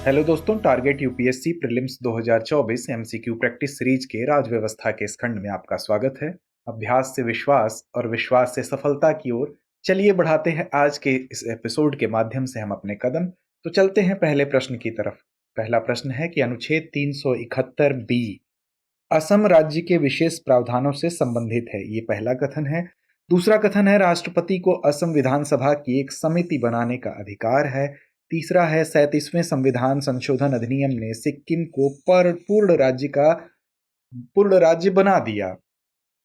Hello दोस्तों, target UPSC prelims 2024 MCQ practice series के राज व्यवस्था के इस खंड में आपका स्वागत है। अभ्यास से विश्वास और विश्वास से सफलता की ओर चलिए बढ़ाते हैं आज के इस एपिसोड के माध्यम से हम अपने कदम। तो चलते हैं पहले प्रश्न की तरफ। पहला प्रश्न है कि अनुच्छेद 371 बी असम राज्य के विशेष प्रावधानों से संबंधित है। ये पहला कथन है। दूसरा कथन है राष्ट्रपति को असम विधानसभा की एक समिति बनाने का अधिकार है। तीसरा है 37वें संविधान संशोधन अधिनियम ने सिक्किम को पूर्ण राज्य बना दिया।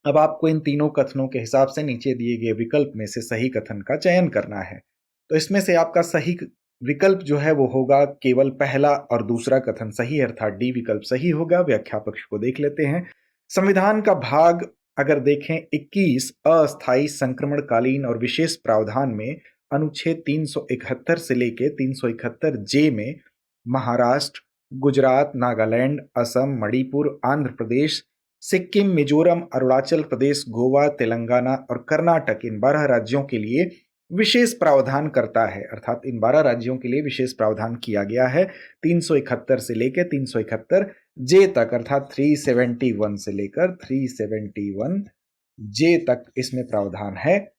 अब आपको इन तीनों कथनों के हिसाब से नीचे दिए गए विकल्प में से सही कथन का चयन करना है। तो इसमें से आपका सही विकल्प जो है वो होगा केवल पहला और दूसरा कथन सही है, अर्थात डी विकल्प सही होगा। व्याख्या पक्ष को देख लेते हैं। संविधान का भाग अगर देखें 21 अस्थायी संक्रमणकालीन और विशेष प्रावधान में अनुच्छेद 371 से लेके 371 जे में महाराष्ट्र, गुजरात, नागालैंड, असम, मणिपुर, आंध्र प्रदेश, सिक्किम, मिजोरम, अरुणाचल प्रदेश, गोवा, तेलंगाना और कर्नाटक इन 12 राज्यों के लिए विशेष प्रावधान करता है। अर्थात इन 12 राज्यों के लिए विशेष प्रावधान किया गया है 371 से लेकर 371 जे तक, अर्थात 371 से लेकर 371 जे तक इसमें प्रावधान है।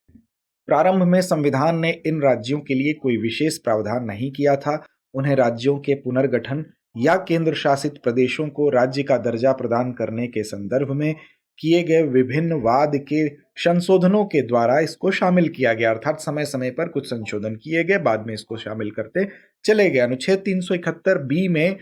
प्रारंभ में संविधान ने इन राज्यों के लिए कोई विशेष प्रावधान नहीं किया था। उन्हें राज्यों के पुनर्गठन या केंद्र शासित प्रदेशों को राज्य का दर्जा प्रदान करने के संदर्भ में किए गए विभिन्न वाद के संशोधनों के द्वारा इसको शामिल किया गया। अर्थात समय समय पर कुछ संशोधन किए गए, बाद में इसको शामिल करते चले गए। अनुच्छेद 371 बी में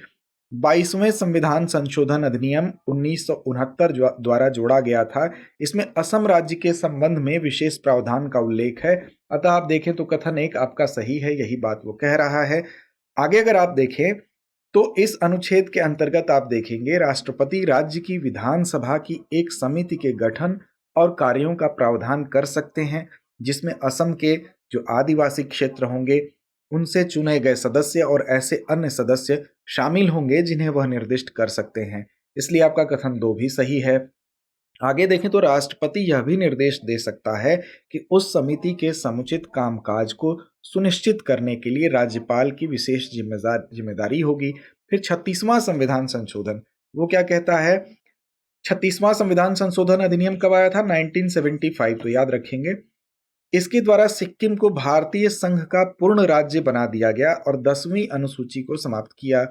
22वें संविधान संशोधन अधिनियम 1969 द्वारा जोड़ा गया था। इसमें असम राज्य के संबंध में विशेष प्रावधान का उल्लेख है। अतः आप देखें तो कथन एक आपका सही है, यही बात वो कह रहा है। आगे अगर आप देखें तो इस अनुच्छेद के अंतर्गत आप देखेंगे राष्ट्रपति राज्य की विधानसभा की एक समिति के गठन और कार्यों का प्रावधान कर सकते हैं, जिसमें असम के जो आदिवासी क्षेत्र होंगे उनसे चुने गए सदस्य और ऐसे अन्य सदस्य शामिल होंगे जिन्हें वह निर्दिष्ट कर सकते हैं। इसलिए आपका कथन 2 भी सही है। आगे देखें तो राष्ट्रपति यह भी निर्देश दे सकता है कि उस समिति के समुचित कामकाज को सुनिश्चित करने के लिए राज्यपाल की विशेष जिम्मेदारी होगी। फिर 36वां संविधान संशोधन वो क्या कहता है? 36वां संविधान संशोधन अधिनियम कब आया था? 1975। तो याद रखेंगे इसके द्वारा सिक्किम को भारतीय संघ का पूर्ण राज्य बना दिया गया और 10वीं अनुसूची को समाप्त किया।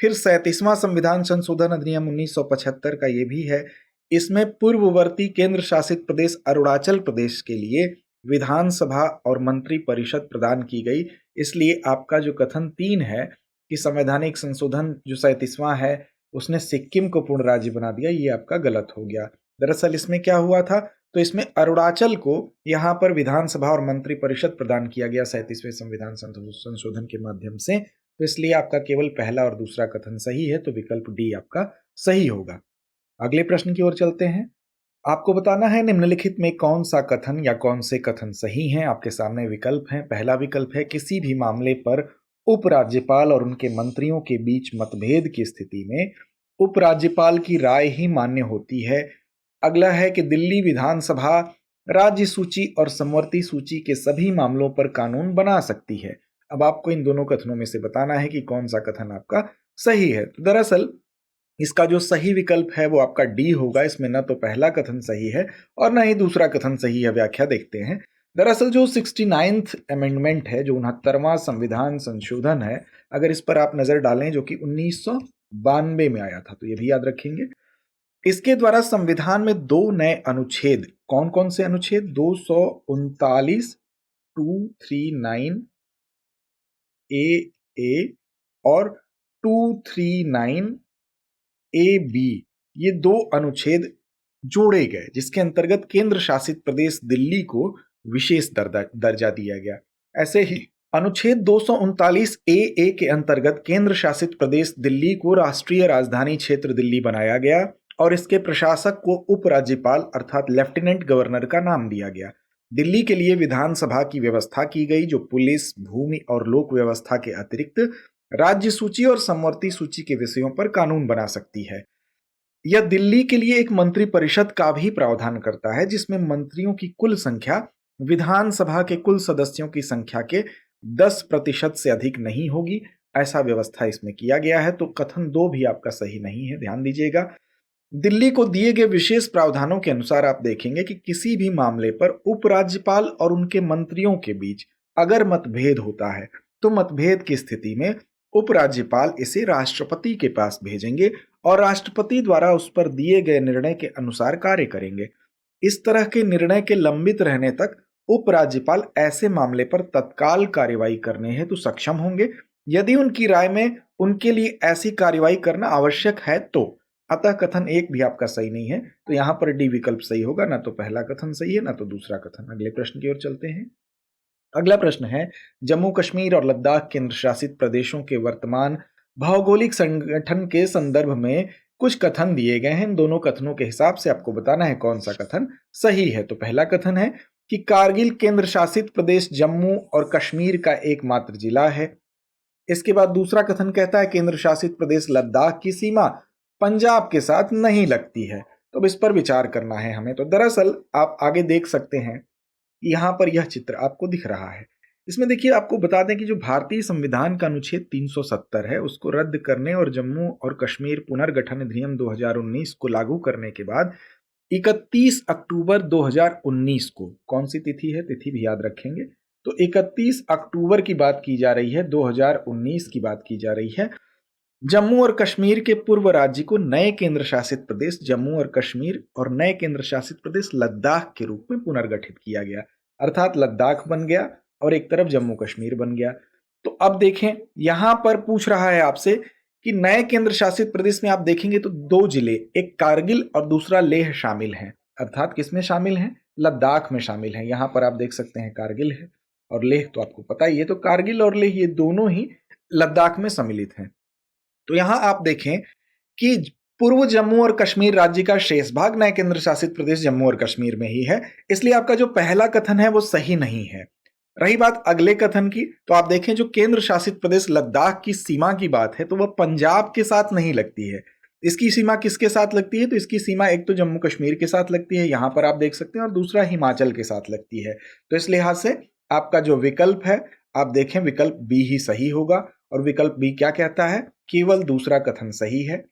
फिर 37वां संविधान संशोधन अधिनियम 1975 का ये भी है। इसमें पूर्ववर्ती केंद्र शासित प्रदेश अरुणाचल प्रदेश के लिए विधानसभा और मंत्री परिषद प्रदान की गई। इसलिए आपका जो कथन 3 है कि संवैधानिक संशोधन जो 37वां है उसने सिक्किम को पूर्ण राज्य बना दिया, ये आपका गलत हो गया। दरअसल इसमें क्या हुआ था? तो इसमें अरुणाचल को यहाँ पर विधानसभा और मंत्री परिषद प्रदान किया गया 37वें संविधान संशोधन के माध्यम से। तो इसलिए आपका केवल पहला और दूसरा कथन सही है, तो विकल्प डी आपका सही होगा। अगले प्रश्न की ओर चलते हैं। आपको बताना है निम्नलिखित में कौन सा कथन या कौन से कथन सही हैं। आपके सामने विकल्प हैं। पहला विकल्प है किसी भी मामले पर उपराज्यपाल और उनके मंत्रियों के बीच मतभेद की स्थिति में उपराज्यपाल की राय ही मान्य होती है। अगला है कि दिल्ली विधानसभा राज्य सूची और समवर्ती सूची के सभी मामलों पर कानून बना सकती है। अब आपको इन दोनों कथनों में से बताना है कि कौन सा कथन आपका सही है। तो दरअसल इसका जो सही विकल्प है वो आपका डी होगा। इसमें न तो पहला कथन सही है और न ही दूसरा कथन सही है। व्याख्या देखते हैं। दरअसल जो 69th अमेंडमेंट है, जो 69वां संविधान संशोधन है, अगर इस पर आप नजर डालें जो कि 1992 में आया था, तो ये भी याद रखेंगे। इसके द्वारा संविधान में 2 नए अनुच्छेद, कौन कौन से अनुच्छेद? 239 239 ए और 239 ए बी, ये 2 अनुच्छेद जोड़े गए, जिसके अंतर्गत केंद्र शासित प्रदेश दिल्ली को विशेष दर्जा दिया गया। ऐसे ही अनुच्छेद 239 ए के अंतर्गत केंद्र शासित प्रदेश दिल्ली को राष्ट्रीय राजधानी क्षेत्र दिल्ली बनाया गया और इसके प्रशासक को उपराज्यपाल अर्थात लेफ्टिनेंट गवर्नर का नाम दिया गया। दिल्ली के लिए विधानसभा की व्यवस्था की गई, जो पुलिस, भूमि और लोक व्यवस्था के अतिरिक्त राज्य सूची और समवर्ती सूची के विषयों पर कानून बना सकती है। यह दिल्ली के लिए एक मंत्री परिषद का भी प्रावधान करता है, जिसमें मंत्रियों की कुल संख्या विधानसभा के कुल सदस्यों की संख्या के 10% से अधिक नहीं होगी ऐसा व्यवस्था इसमें किया गया है। तो कथन 2 भी आपका सही नहीं है, ध्यान दीजिएगा। दिल्ली को दिए गए विशेष प्रावधानों के अनुसार आप देखेंगे कि किसी भी मामले पर उपराज्यपाल और उनके मंत्रियों के बीच अगर मतभेद होता है तो मतभेद की स्थिति में उपराज्यपाल इसे राष्ट्रपति के पास भेजेंगे और राष्ट्रपति द्वारा उस पर दिए गए निर्णय के अनुसार कार्य करेंगे। इस तरह के निर्णय के लंबित रहने तक उपराज्यपाल ऐसे मामले पर तत्काल कार्रवाई करने हेतु सक्षम होंगे यदि उनकी राय में उनके लिए ऐसी कार्रवाई करना आवश्यक है तो। अतः कथन 1 भी आपका सही नहीं है, तो यहां पर डी विकल्प सही होगा। ना तो पहला कथन सही है ना तो दूसरा कथन। अगले प्रश्न की ओर चलते हैं। अगला प्रश्न है, जम्मू कश्मीर और लद्दाख केंद्र शासित प्रदेशों के वर्तमान भौगोलिक संगठन के संदर्भ में कुछ कथन दिए गए हैं। इन दोनों कथनों के हिसाब से आपको बताना है कौन सा कथन सही है। तो पहला कथन है कि कारगिल केंद्र शासित प्रदेश जम्मू और कश्मीर का एकमात्र जिला है। इसके बाद दूसरा कथन कहता है केंद्र शासित प्रदेश लद्दाख की सीमा पंजाब के साथ नहीं लगती है। तो अब इस पर विचार करना है हमें। तो दरअसल आप आगे देख सकते हैं, यहां पर यह चित्र आपको दिख रहा है। इसमें देखिए, आपको बता दें कि जो भारतीय संविधान का अनुच्छेद 370 है उसको रद्द करने और जम्मू और कश्मीर पुनर्गठन अधिनियम 2019 को लागू करने के बाद 31 अक्टूबर 2019 को, कौन सी तिथि है, तिथि भी याद रखेंगे, तो 31 अक्टूबर की बात की जा रही है, 2019 की बात की जा रही है, जम्मू और कश्मीर के पूर्व राज्य को नए केंद्र शासित प्रदेश जम्मू और कश्मीर और नए केंद्र शासित प्रदेश लद्दाख के रूप में पुनर्गठित किया गया। अर्थात लद्दाख बन गया और एक तरफ जम्मू कश्मीर बन गया। तो अब देखें, यहां पर पूछ रहा है आपसे कि नए केंद्र शासित प्रदेश में आप देखेंगे तो 2 जिले, एक कारगिल और दूसरा लेह शामिल हैं। अर्थात किसमें शामिल हैं? लद्दाख में शामिल हैं। यहां पर आप देख सकते हैं कारगिल है और लेह तो आपको पता ही है। तो कारगिल और लेह ये दोनों ही लद्दाख में सम्मिलित हैं। तो यहां आप देखें कि पूर्व जम्मू और कश्मीर राज्य का शेष भाग नए केंद्र शासित प्रदेश जम्मू और कश्मीर में ही है। इसलिए आपका जो पहला कथन है वो सही नहीं है। रही बात अगले कथन की, तो आप देखें जो केंद्र शासित प्रदेश लद्दाख की सीमा की बात है तो वह पंजाब के साथ नहीं लगती है। इसकी सीमा किसके साथ लगती है? तो इसकी सीमा एक तो जम्मू कश्मीर के साथ लगती है, यहां पर आप देख सकते हैं, और दूसरा हिमाचल के साथ लगती है। तो इस लिहाज से आपका जो विकल्प है, आप देखें विकल्प बी ही सही होगा। और विकल्प बी क्या कहता है? केवल दूसरा कथन सही है।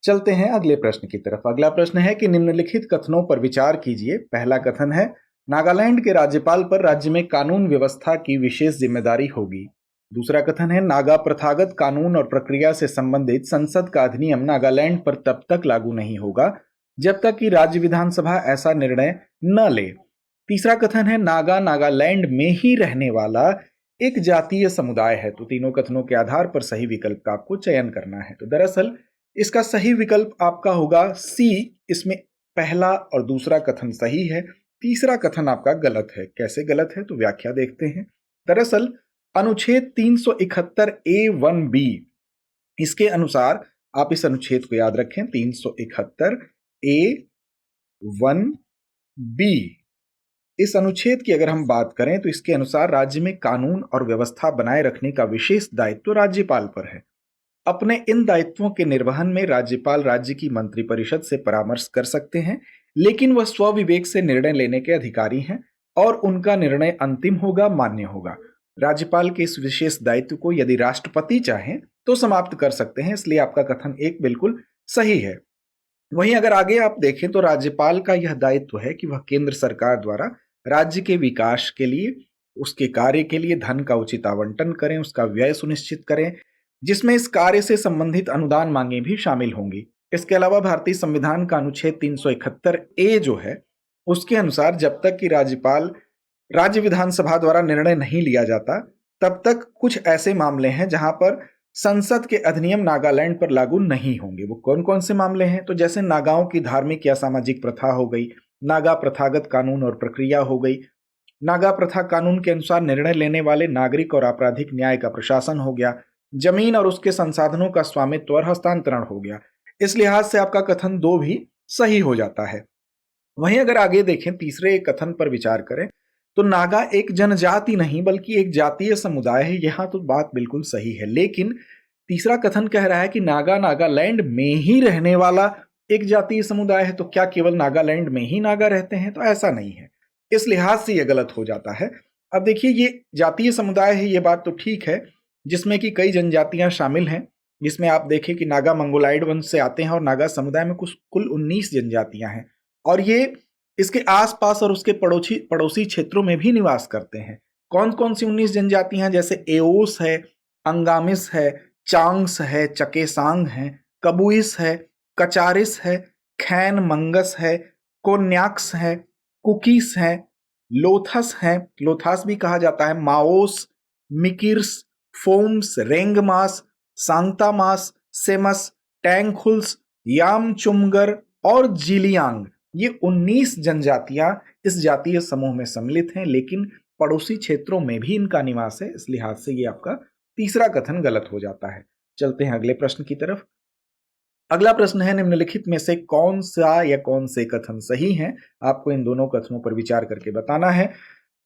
चलते हैं अगले प्रश्न की तरफ। अगला प्रश्न है कि निम्नलिखित कथनों पर विचार कीजिए। पहला कथन है, नागालैंड के राज्यपाल पर राज्य में कानून व्यवस्था की विशेष जिम्मेदारी होगी। दूसरा कथन है, नागा प्रथागत कानून और प्रक्रिया से संबंधित संसद का अधिनियम नागालैंड पर तब तक लागू नहीं होगा जब तक कि राज्य विधानसभा ऐसा निर्णय न ले। तीसरा कथन है, नागा नागालैंड में ही रहने वाला एक जातीय समुदाय है। तो तीनों कथनों के आधार पर सही विकल्प का आपको चयन करना है। तो दरअसल इसका सही विकल्प आपका होगा सी। इसमें पहला और दूसरा कथन सही है, तीसरा कथन आपका गलत है। कैसे गलत है? तो व्याख्या देखते हैं। दरअसल अनुच्छेद 371A1B, इसके अनुसार, आप इस अनुच्छेद को याद रखें, 371A1B, इस अनुच्छेद की अगर हम बात करें तो इसके अनुसार राज्य में कानून और व्यवस्था बनाए रखने का विशेष दायित्व राज्यपाल पर है। अपने इन दायित्वों के निर्वहन में राज्यपाल राज्य की मंत्रिपरिषद से परामर्श कर सकते हैं, लेकिन वह स्वविवेक से निर्णय लेने के अधिकारी हैं और उनका निर्णय अंतिम होगा, मान्य होगा। राज्यपाल के इस विशेष दायित्व को यदि राष्ट्रपति चाहें तो समाप्त कर सकते हैं। इसलिए आपका कथन 1 बिल्कुल सही है। वहीं अगर आगे आप देखें तो राज्यपाल का यह दायित्व है कि वह केंद्र सरकार द्वारा राज्य के विकास के लिए, उसके कार्य के लिए धन का उचित आवंटन करें, उसका व्यय सुनिश्चित करें, जिसमें इस कार्य से संबंधित अनुदान मांगे भी शामिल होंगी। इसके अलावा भारतीय संविधान का अनुच्छेद 371A जो है, उसके अनुसार जब तक कि राज्य विधानसभा द्वारा निर्णय नहीं लिया जाता, तब तक कुछ ऐसे मामले हैं जहां पर संसद के अधिनियम नागालैंड पर लागू नहीं होंगे। वो कौन कौन से मामले हैं? तो जैसे नागाओं की धार्मिक या सामाजिक प्रथा हो गई, नागा प्रथागत कानून और प्रक्रिया हो गई, नागा प्रथा कानून के अनुसार निर्णय लेने वाले नागरिक और आपराधिक न्याय का प्रशासन हो गया, जमीन और उसके संसाधनों का स्वामित्व और हस्तांतरण हो गया। इस लिहाज से आपका कथन 2 भी सही हो जाता है। वहीं अगर आगे देखें, तीसरे कथन पर विचार करें तो नागा एक जनजाति नहीं बल्कि एक जातीय समुदाय है। यहां तो बात बिल्कुल सही है, लेकिन तीसरा कथन कह रहा है कि नागा नागालैंड में ही रहने वाला एक जातीय समुदाय है। तो क्या केवल नागालैंड में ही नागा रहते हैं? तो ऐसा नहीं है। इस लिहाज से यह गलत हो जाता है। अब देखिए, ये जातीय समुदाय है, ये बात तो ठीक है, जिसमें कि कई जनजातियां शामिल हैं, जिसमें आप देखें कि नागा मंगोलाइड वंश से आते हैं और नागा समुदाय में कुछ कुल 19 जनजातियां हैं और ये इसके आसपास और उसके पड़ोसी पड़ोसी क्षेत्रों में भी निवास करते हैं। कौन कौन सी 19 जनजातियां हैं? जैसे एओस है, अंगामिस है, चांग्स है, चकेसांग है, कबुइस है, कचारिस है, खैन मंगस है, कोन्याक्स है, कुकीस है, लोथस है, लोथास भी कहा जाता है, माओस, मिकिर्स, फोम्स, रेंगमास, सांगतामास, सेमस, टैंगखुल्स, यामचुमगर और जिलियांग, ये 19 जनजातियां इस जातीय समूह में सम्मिलित हैं, लेकिन पड़ोसी क्षेत्रों में भी इनका निवास है। इस लिहाज से ये आपका तीसरा कथन गलत हो जाता है। चलते हैं अगले प्रश्न की तरफ। अगला प्रश्न है, निम्नलिखित में से कौन सा या कौन से कथन सही हैं? आपको इन दोनों कथनों पर विचार करके बताना है।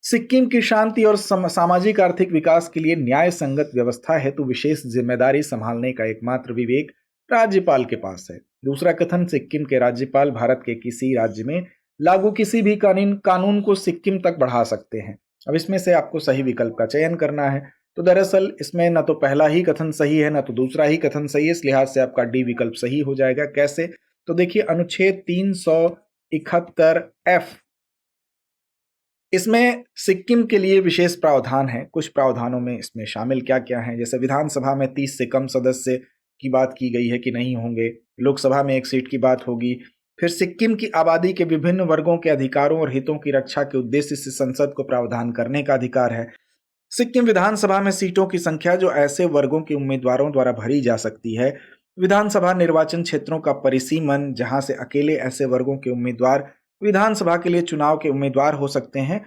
सिक्किम की शांति और सामाजिक आर्थिक विकास के लिए न्याय संगत व्यवस्था हेतु विशेष जिम्मेदारी संभालने का एकमात्र विवेक राज्यपाल के पास है। दूसरा कथन, सिक्किम के राज्यपाल भारत के किसी राज्य में लागू किसी भी कानून को सिक्किम तक बढ़ा सकते हैं। अब इसमें से आपको सही विकल्प का चयन करना है। तो दरअसल इसमें न तो पहला ही कथन सही है, न तो दूसरा ही कथन सही है। इस लिहाज से आपका डी विकल्प सही हो जाएगा। कैसे? तो देखिए, अनुच्छेद 371F, इसमें सिक्किम के लिए विशेष प्रावधान है। कुछ प्रावधानों में इसमें शामिल क्या क्या है? जैसे विधानसभा में 30 से कम सदस्य की बात की गई है कि नहीं होंगे, लोकसभा में 1 सीट की बात होगी, फिर सिक्किम की आबादी के विभिन्न वर्गों के अधिकारों और हितों की रक्षा के उद्देश्य से संसद को प्रावधान करने का अधिकार है। सिक्किम विधानसभा में सीटों की संख्या जो ऐसे वर्गों के उम्मीदवारों द्वारा भरी जा सकती है। विधानसभा निर्वाचन क्षेत्रों का परिसीमन, जहां से अकेले ऐसे वर्गों के उम्मीदवार विधानसभा के लिए चुनाव के उम्मीदवार हो सकते हैं।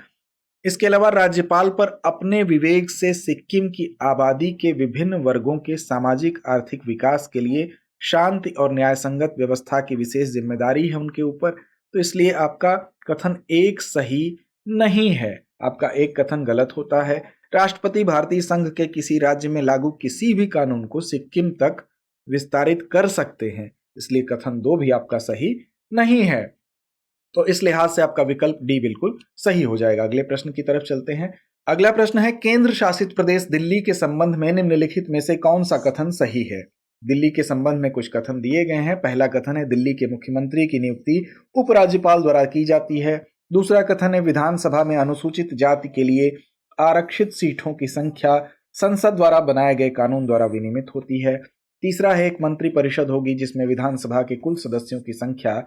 इसके अलावा राज्यपाल पर अपने विवेक से सिक्किम की आबादी के विभिन्न वर्गों के सामाजिक आर्थिक विकास के लिए शांति और न्यायसंगत व्यवस्था की विशेष जिम्मेदारी है उनके ऊपर। तो इसलिए आपका कथन एक सही नहीं है, आपका एक कथन गलत होता है। राष्ट्रपति भारतीय संघ के किसी राज्य में लागू किसी भी कानून को सिक्किम तक विस्तारित कर सकते हैं, इसलिए कथन 2 भी आपका सही नहीं है। तो इस लिहाज से आपका विकल्प डी बिल्कुल सही हो जाएगा। अगले प्रश्न की तरफ चलते हैं। अगला प्रश्न है, केंद्र शासित प्रदेश दिल्ली के संबंध में निम्नलिखित में से कौन सा कथन सही है? दिल्ली के संबंध में कुछ कथन दिए गए हैं। पहला कथन है, दिल्ली के मुख्यमंत्री की नियुक्ति उपराज्यपाल द्वारा की जाती है। दूसरा कथन है, विधानसभा में अनुसूचित जाति के लिए आरक्षित सीटों की संख्या संसद द्वारा बनाए गए कानून द्वारा विनियमित होती है। तीसरा है, एक मंत्री परिषद होगी जिसमें विधानसभा के कुल सदस्यों की संख्या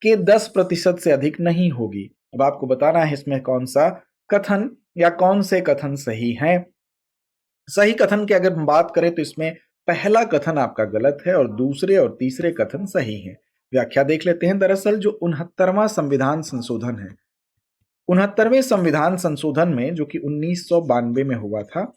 के 10% से अधिक नहीं होगी। अब आपको बताना है इसमें कौन सा कथन या कौन से कथन सही हैं। सही कथन की अगर हम बात करें तो इसमें पहला कथन आपका गलत है और दूसरे और तीसरे कथन सही हैं। व्याख्या देख लेते हैं। दरअसल जो 69वां संविधान संशोधन है, 69वें संविधान संशोधन में, जो कि 1992 में हुआ था,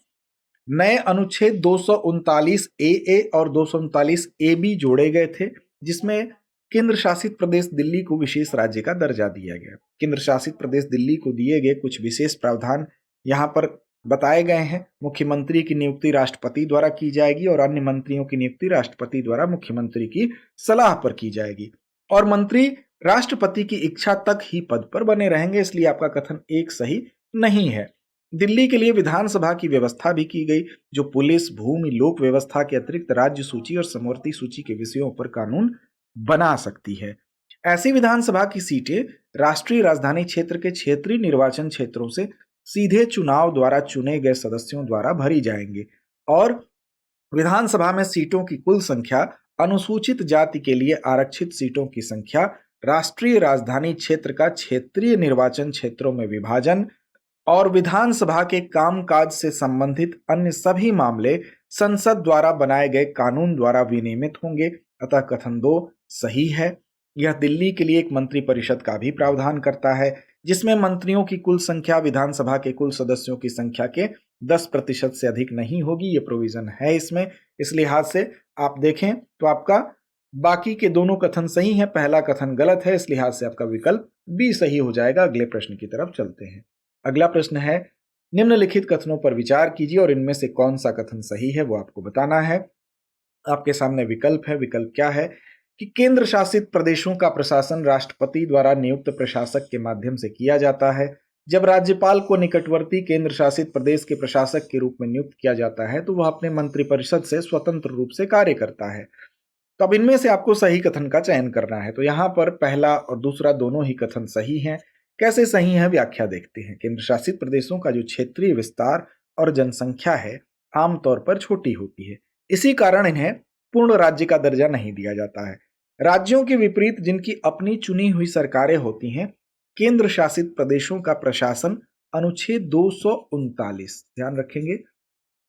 नए अनुच्छेद 239 ए और 239 ए बी जोड़े गए थे, जिसमें केंद्र शासित प्रदेश दिल्ली को विशेष राज्य का दर्जा दिया गया। केंद्र शासित प्रदेश दिल्ली को दिए गए कुछ विशेष प्रावधान यहाँ पर बताए गए हैं। मुख्यमंत्री की नियुक्ति राष्ट्रपति द्वारा की जाएगी और अन्य मंत्रियों की नियुक्ति राष्ट्रपति द्वारा मुख्यमंत्री की सलाह पर की जाएगी और मंत्री राष्ट्रपति की इच्छा तक ही पद पर बने रहेंगे। इसलिए आपका कथन एक सही नहीं है। दिल्ली के लिए विधानसभा की व्यवस्था भी की गई, जो पुलिस, भूमि, लोक व्यवस्था के अतिरिक्त राज्य सूची और समवर्ती सूची के विषयों पर कानून बना सकती है। ऐसी विधानसभा की सीटें राष्ट्रीय राजधानी क्षेत्र के क्षेत्रीय निर्वाचन क्षेत्रों से सीधे चुनाव द्वारा चुने गए सदस्यों द्वारा भरी जाएंगे और विधानसभा में सीटों की कुल संख्या, अनुसूचित जाति के लिए आरक्षित सीटों की संख्या, राष्ट्रीय राजधानी क्षेत्र का क्षेत्रीय निर्वाचन क्षेत्रों में विभाजन और विधानसभा के कामकाज से संबंधित अन्य सभी मामले संसद द्वारा बनाए गए कानून द्वारा विनियमित होंगे। अतः कथन 2 सही है। यह दिल्ली के लिए एक मंत्री परिषद का भी प्रावधान करता है, जिसमें मंत्रियों की कुल संख्या विधानसभा के कुल सदस्यों की संख्या के 10% से अधिक नहीं होगी। ये प्रोविजन है इसमें। इस लिहाज से आप देखें तो आपका बाकी के दोनों कथन सही हैं, पहला कथन गलत है। इस लिहाज से आपका विकल्प बी सही हो जाएगा। अगले प्रश्न की तरफ चलते हैं। अगला प्रश्न है, निम्नलिखित कथनों पर विचार कीजिए और इनमें से कौन सा कथन सही है वो आपको बताना है। आपके सामने विकल्प है। विकल्प क्या है कि केंद्र शासित प्रदेशों का प्रशासन राष्ट्रपति द्वारा नियुक्त प्रशासक के माध्यम से किया जाता है। जब राज्यपाल को निकटवर्ती केंद्र शासित प्रदेश के प्रशासक के रूप में नियुक्त किया जाता है तो वह अपने मंत्रिपरिषद से स्वतंत्र रूप से कार्य करता है। तो अब इनमें से आपको सही कथन का चयन करना है। तो यहाँ पर पहला और दूसरा दोनों ही कथन सही हैं। कैसे सही है व्याख्या देखते हैं। केंद्र शासित प्रदेशों का जो क्षेत्रीय विस्तार और जनसंख्या है आमतौर पर छोटी होती है, इसी कारण इन्हें पूर्ण राज्य का दर्जा नहीं दिया जाता है। राज्यों के विपरीत जिनकी अपनी चुनी हुई सरकारें होती हैं, केंद्र शासित प्रदेशों का प्रशासन अनुच्छेद 239, ध्यान रखेंगे,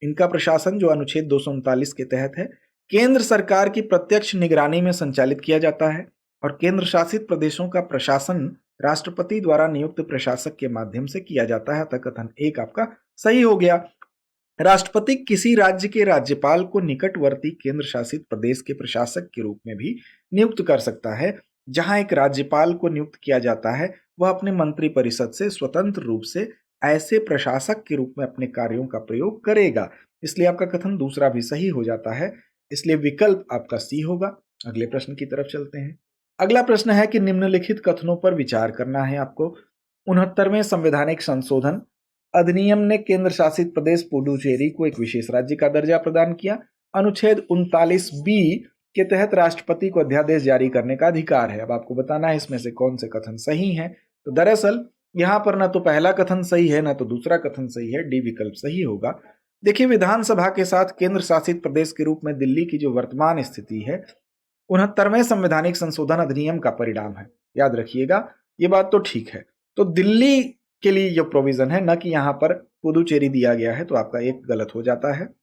इनका प्रशासन जो अनुच्छेद 239 के तहत है, केंद्र सरकार की प्रत्यक्ष निगरानी में संचालित किया जाता है और केंद्र शासित प्रदेशों का प्रशासन राष्ट्रपति द्वारा नियुक्त प्रशासक के माध्यम से किया जाता है। अतः कथन एक आपका सही हो गया। राष्ट्रपति किसी राज्य के राज्यपाल को निकटवर्ती केंद्र शासित प्रदेश के प्रशासक के रूप में भी नियुक्त कर सकता है। जहां एक राज्यपाल को नियुक्त किया जाता है वह अपने मंत्रिपरिषद से स्वतंत्र रूप से ऐसे प्रशासक के रूप में अपने कार्यों का प्रयोग करेगा। इसलिए आपका कथन दूसरा भी सही हो जाता है, इसलिए विकल्प आपका सी होगा। अगले प्रश्न की तरफ चलते हैं। अगला प्रश्न है कि निम्नलिखित कथनों पर विचार करना है आपको। 69वें संवैधानिक संशोधन अधिनियम ने केंद्र शासित प्रदेश पुडुचेरी को एक विशेष राज्य का दर्जा प्रदान किया। अनुच्छेद 39B के तहत राष्ट्रपति को अध्यादेश जारी करने का अधिकार है। अब आपको बताना है इसमें से कौन से कथन सही हैं। तो दरअसल यहां पर ना तो पहला कथन सही है ना तो दूसरा कथन सही है, डी विकल्प सही होगा। देखिए, विधानसभा के साथ केंद्र शासित प्रदेश के रूप में दिल्ली की जो वर्तमान स्थिति है 69वें संवैधानिक संशोधन अधिनियम का परिणाम है। याद रखिएगा, ये बात तो ठीक है। तो दिल्ली के लिए यह प्रोविजन है, न कि यहां पर पुदुचेरी दिया गया है, तो आपका एक गलत हो जाता है।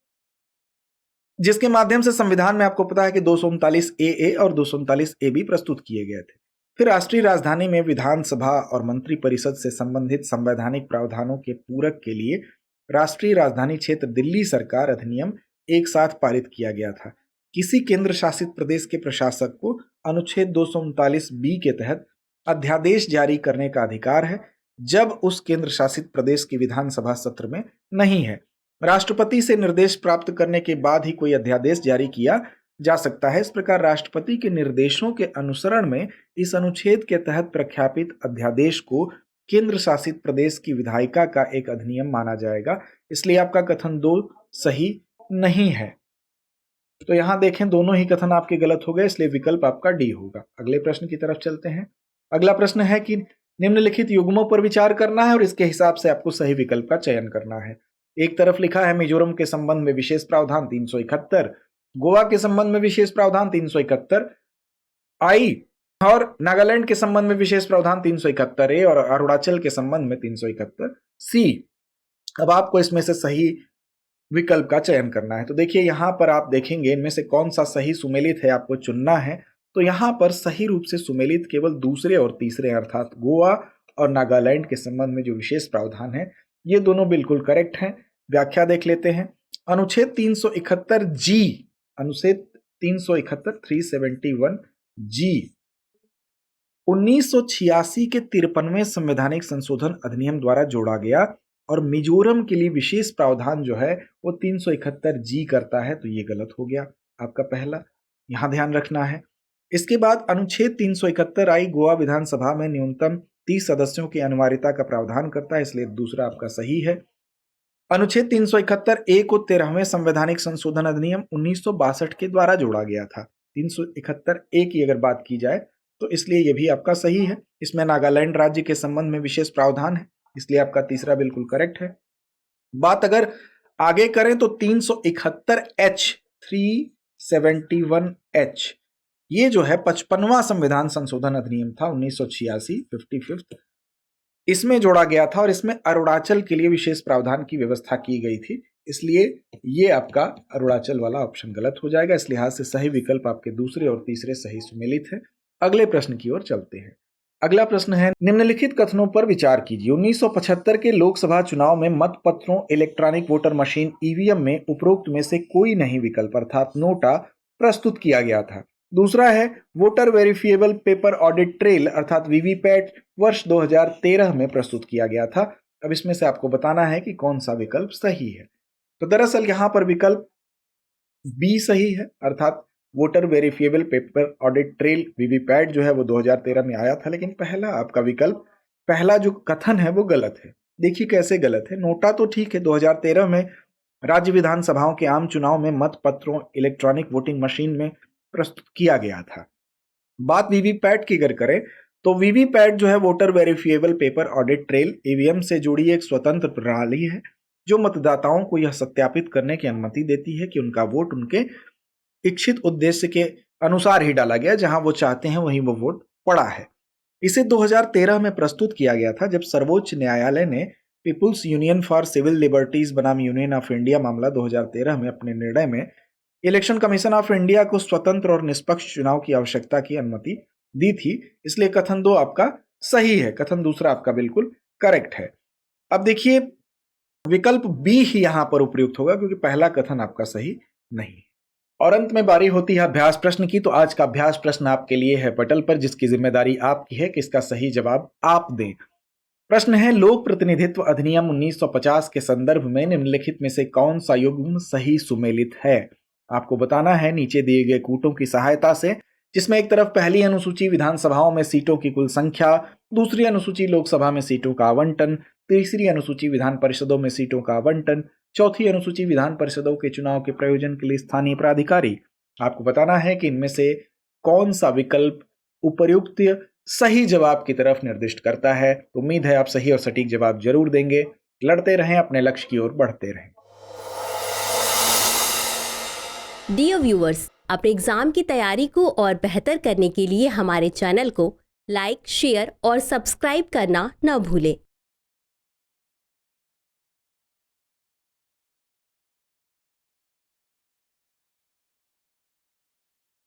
जिसके माध्यम से संविधान में आपको पता है कि 239A और 239AB प्रस्तुत किए गए थे। फिर राष्ट्रीय राजधानी में विधानसभा और मंत्रिपरिषद से संबंधित संवैधानिक प्रावधानों के पूरक के लिए राष्ट्रीय राजधानी क्षेत्र दिल्ली सरकार अधिनियम एक साथ पारित किया गया था। किसी केंद्र शासित प्रदेश के प्रशासक को अनुच्छेद 239B के तहत अध्यादेश जारी करने का अधिकार है जब उस केंद्र शासित प्रदेश की विधानसभा सत्र में नहीं है। राष्ट्रपति से निर्देश प्राप्त करने के बाद ही कोई अध्यादेश जारी किया जा सकता है। इस प्रकार राष्ट्रपति के निर्देशों के अनुसरण में इस अनुच्छेद के तहत प्रख्यापित अध्यादेश को केंद्र शासित प्रदेश की विधायिका का एक अधिनियम माना जाएगा। इसलिए आपका कथन 2 सही नहीं है। तो यहां देखें, दोनों ही कथन आपके गलत हो गए, इसलिए विकल्प आपका डी होगा। अगले प्रश्न की तरफ चलते हैं। अगला प्रश्न है कि निम्नलिखित युग्मों पर विचार करना है और इसके हिसाब से आपको सही विकल्प का चयन करना है। एक तरफ लिखा है मिजोरम के संबंध में विशेष प्रावधान 371, गोवा के संबंध में विशेष प्रावधान 371 आई और नागालैंड के संबंध में विशेष प्रावधान 371 ए और अरुणाचल के संबंध में 371 सी। अब आपको इसमें से सही विकल्प का चयन करना है। तो देखिए, यहां पर आप देखेंगे इनमें से कौन सा सही सुमेलित है, आपको चुनना है। तो यहां पर सही रूप से सुमेलित केवल दूसरे और तीसरे अर्थात गोवा और नागालैंड के संबंध में जो विशेष प्रावधान है ये दोनों बिल्कुल करेक्ट हैं। व्याख्या देख लेते हैं। अनुच्छेद 371G, अनुच्छेद 371 1986 के 53वें संवैधानिक संशोधन अधिनियम द्वारा जोड़ा गया और मिजोरम के लिए विशेष प्रावधान जो है वो 371G करता है। तो ये गलत हो गया आपका पहला, यहां ध्यान रखना है। इसके बाद अनुच्छेद 371 आई गोवा विधानसभा में न्यूनतम 30 सदस्यों की अनिवार्यता का प्रावधान करता है, इसलिए दूसरा आपका सही है। अनुच्छेद 371 ए को 13वें संवैधानिक संशोधन अधिनियम 1962 के द्वारा जोड़ा गया था। 371 ए की अगर बात की जाए तो इसलिए यह भी आपका सही है। इसमें नागालैंड राज्य के संबंध में विशेष प्रावधान है, इसलिए आपका तीसरा बिल्कुल करेक्ट है। बात अगर आगे करें तो 371H, 371H ये जो है 55वां संविधान संशोधन अधिनियम था 1986, 55th, इसमें जोड़ा गया था और इसमें अरुणाचल के लिए विशेष प्रावधान की व्यवस्था की गई थी, इसलिए ये आपका अरुणाचल वाला ऑप्शन गलत हो जाएगा। इस लिहाज से सही विकल्प आपके दूसरे और तीसरे सही सुमेलित है। अगले प्रश्न की ओर चलते हैं। अगला प्रश्न है, निम्नलिखित कथनों पर विचार कीजिए। 1975 के लोकसभा चुनाव में मतपत्रों इलेक्ट्रॉनिक वोटर मशीन ईवीएम में उपरोक्त में से कोई नहीं विकल्प अर्थात नोटा प्रस्तुत किया गया था। दूसरा है voter verifiable paper audit trail अर्थात वीवीपैट वर्ष 2013 में प्रस्तुत किया गया था। अब इसमें से आपको बताना है कि कौन सा विकल्प सही है। तो दरअसल यहां पर विकल्प बी सही है, अर्थात voter verifiable paper audit trail VVPAT जो है वो 2013 में आया था, लेकिन पहला आपका विकल्प पहला जो कथन है वो गलत है। देखिए कैसे गलत है। नोटा तो ठीक है, 2013 में राज्य विधानसभाओं के आम चुनाव में मत पत्रों इलेक्ट्रॉनिक वोटिंग मशीन में प्रस्तुत किया गया था। बात वीवीपैट की अगर करें तो वीवीपैट जो है voter verifiable paper audit trail EVM से जुड़ी एक स्वतंत्र प्रणाली है जो मतदाताओं को यह सत्यापित करने की अनुमति देती है कि उनका वोट उनके इच्छित उद्देश्य के अनुसार ही डाला गया, जहां वो चाहते हैं वहीं वो वोट पड़ा है। इसे 2013 में प्रस्तुत किया गया था जब सर्वोच्च न्यायालय ने people's union for civil liberties बनाम यूनियन ऑफ इंडिया मामला 2013 में अपने निर्णय में इलेक्शन कमीशन ऑफ इंडिया को स्वतंत्र और निष्पक्ष चुनाव की आवश्यकता की अनुमति दी थी। इसलिए कथन 2 आपका सही है, कथन दूसरा आपका बिल्कुल करेक्ट है। अब देखिए विकल्प बी ही यहां पर उपयुक्त होगा क्योंकि पहला कथन आपका सही नहीं। और अंत में बारी होती है अभ्यास प्रश्न की। तो आज का अभ्यास प्रश्न आपके लिए है पटल पर, जिसकी जिम्मेदारी आपकी है कि इसका सही जवाब आप दें। प्रश्न है, लोक प्रतिनिधित्व अधिनियम 1950 के संदर्भ में निम्नलिखित में से कौन सा युग्म सही सुमेलित है। आपको बताना है नीचे दिए गए कूटों की सहायता से, जिसमें एक तरफ पहली अनुसूची विधानसभाओं में सीटों की कुल संख्या, दूसरी अनुसूची लोकसभा में सीटों का आवंटन, तीसरी अनुसूची विधान परिषदों में सीटों का आवंटन, चौथी अनुसूची विधान परिषदों के चुनाव के प्रयोजन के लिए स्थानीय प्राधिकारी। आपको बताना है कि इनमें से कौन सा विकल्प उपर्युक्त सही जवाब की तरफ निर्दिष्ट करता है। तो उम्मीद है आप सही और सटीक जवाब जरूर देंगे। लड़ते रहें, अपने लक्ष्य की ओर बढ़ते रहें। डियर व्यूअर्स, अपने एग्जाम की तैयारी को और बेहतर करने के लिए हमारे चैनल को लाइक, शेयर और सब्सक्राइब करना न भूलें।